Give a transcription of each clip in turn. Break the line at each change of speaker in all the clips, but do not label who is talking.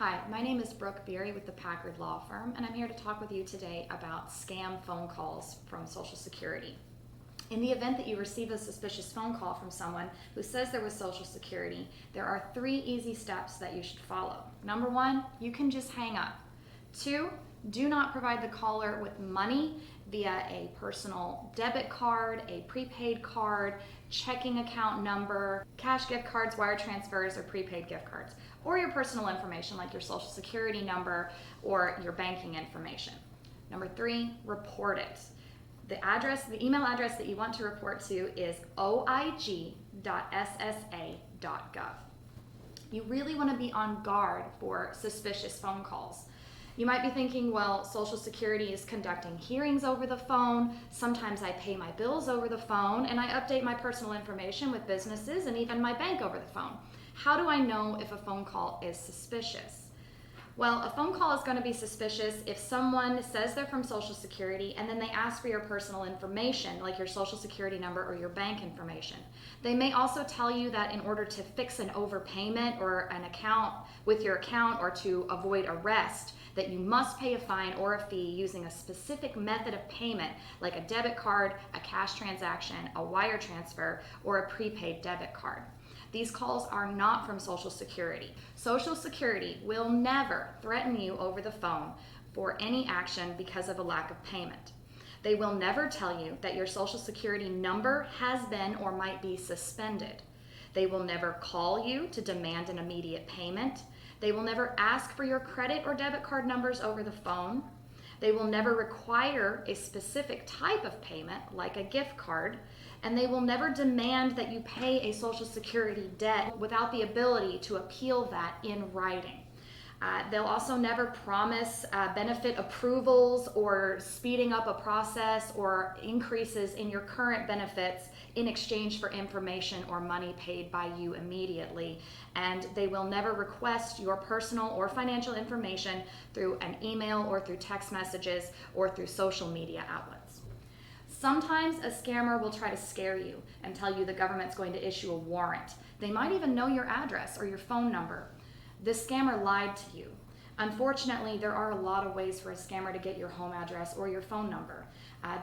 Hi, my name is Brooke Beery with the Packard Law Firm, and I'm here to talk with you today about scam phone calls from Social Security. In the event that you receive a suspicious phone call from someone who says they're with Social Security, there are 3 easy steps that you should follow. Number 1, you can just hang up. 2, do not provide the caller with money via a personal debit card, a prepaid card, checking account number, cash gift cards, wire transfers, or prepaid gift cards, or your personal information like your Social Security number or your banking information. Number 3, report it. The email address that you want to report to is oig.ssa.gov. You really want to be on guard for suspicious phone calls. You might be thinking, well, Social Security is conducting hearings over the phone. Sometimes I pay my bills over the phone, and I update my personal information with businesses and even my bank over the phone. How do I know if a phone call is suspicious? Well, a phone call is going to be suspicious if someone says they're from Social Security and then they ask for your personal information, like your Social Security number or your bank information. They may also tell you that in order to fix an overpayment or an account with your account or to avoid arrest, that you must pay a fine or a fee using a specific method of payment, like a debit card, a cash transaction, a wire transfer, or a prepaid debit card. These calls are not from Social Security. Social Security will never threaten you over the phone for any action because of a lack of payment. They will never tell you that your Social Security number has been or might be suspended. They will never call you to demand an immediate payment. They will never ask for your credit or debit card numbers over the phone. They will never require a specific type of payment, like a gift card, and they will never demand that you pay a Social Security debt without the ability to appeal that in writing. They'll also never promise benefit approvals or speeding up a process or increases in your current benefits in exchange for information or money paid by you immediately. And they will never request your personal or financial information through an email or through text messages or through social media outlets. Sometimes a scammer will try to scare you and tell you the government's going to issue a warrant. They might even know your address or your phone number. This scammer lied to you. Unfortunately, there are a lot of ways for a scammer to get your home address or your phone number.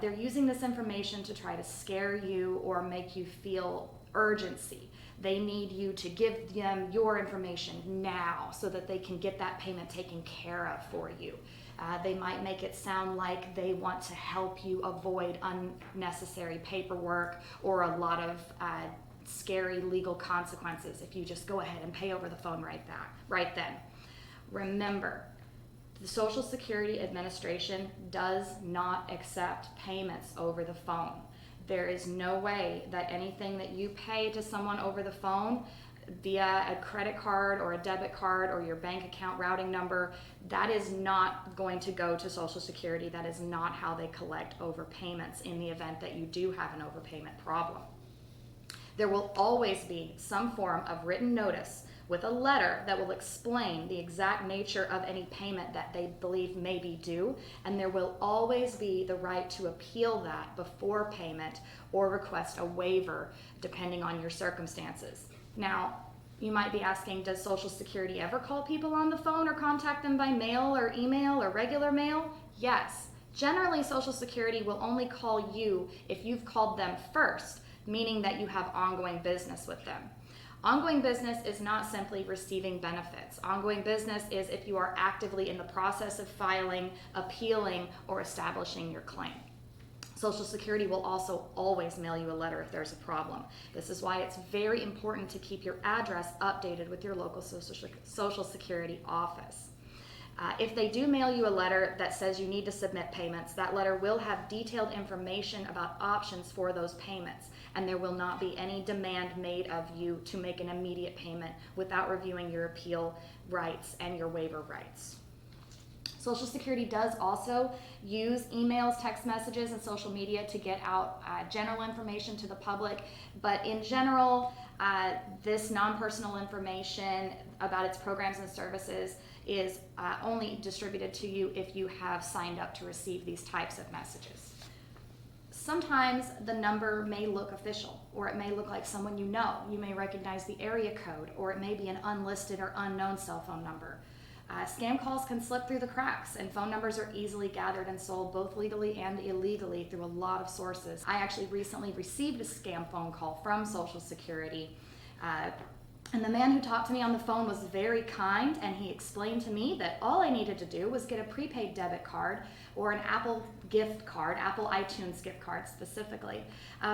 They're using this information to try to scare you or make you feel urgency. They need you to give them your information now so that they can get that payment taken care of for you. They might make it sound like they want to help you avoid unnecessary paperwork or a lot of scary legal consequences if you just go ahead and pay over the phone right then. Remember, the Social Security Administration does not accept payments over the phone. There is no way that anything that you pay to someone over the phone via a credit card or a debit card or your bank account routing number, that is not going to go to Social Security. That is not how they collect overpayments in the event that you do have an overpayment problem. There will always be some form of written notice with a letter that will explain the exact nature of any payment that they believe may be due, and there will always be the right to appeal that before payment or request a waiver depending on your circumstances. Now, you might be asking, does Social Security ever call people on the phone or contact them by mail or email or regular mail? Yes. Generally, Social Security will only call you if you've called them first, meaning that you have ongoing business with them. Ongoing business is not simply receiving benefits. Ongoing business is if you are actively in the process of filing, appealing, or establishing your claim. Social Security will also always mail you a letter if there's a problem. This is why it's very important to keep your address updated with your local Social Security office. If they do mail you a letter that says you need to submit payments, that letter will have detailed information about options for those payments, and there will not be any demand made of you to make an immediate payment without reviewing your appeal rights and your waiver rights. Social Security does also use emails, text messages, and social media to get out general information to the public, but in general, this non-personal information about its programs and services is only distributed to you if you have signed up to receive these types of messages. Sometimes the number may look official, or it may look like someone you know. You may recognize the area code, or it may be an unlisted or unknown cell phone number. Scam calls can slip through the cracks, and phone numbers are easily gathered and sold both legally and illegally through a lot of sources. I actually recently received a scam phone call from Social Security. And the man who talked to me on the phone was very kind, and he explained to me that all I needed to do was get a prepaid debit card or an Apple gift card, Apple iTunes gift card specifically,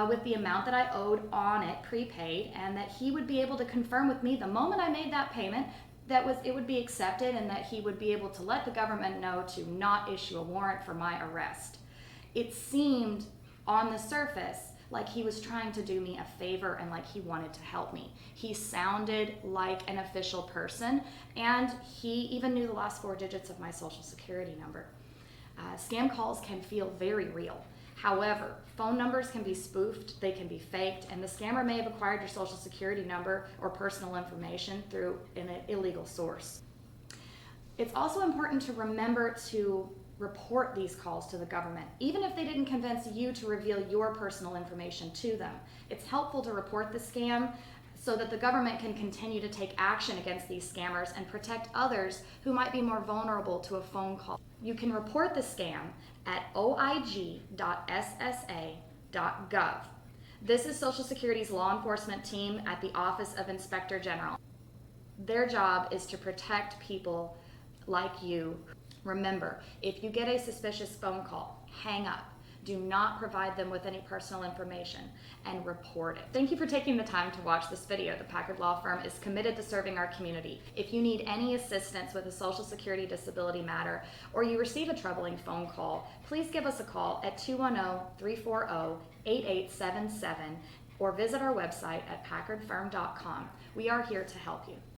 with the amount that I owed on it prepaid, and that he would be able to confirm with me the moment I made that payment that it would be accepted, and that he would be able to let the government know to not issue a warrant for my arrest. It seemed on the surface like he was trying to do me a favor and like he wanted to help me. He sounded like an official person, and he even knew the last 4 digits of my Social Security number. Scam calls can feel very real. However, phone numbers can be spoofed, they can be faked, and the scammer may have acquired your Social Security number or personal information through an illegal source. It's also important to remember to report these calls to the government, even if they didn't convince you to reveal your personal information to them. It's helpful to report the scam so that the government can continue to take action against these scammers and protect others who might be more vulnerable to a phone call. You can report the scam at oig.ssa.gov. This is Social Security's law enforcement team at the Office of Inspector General. Their job is to protect people like you. Remember, if you get a suspicious phone call, hang up. Do not provide them with any personal information, and report it. Thank you for taking the time to watch this video. The Packard Law Firm is committed to serving our community. If you need any assistance with a Social Security disability matter, or you receive a troubling phone call, please give us a call at 210-340-8877 or visit our website at packardfirm.com. We are here to help you.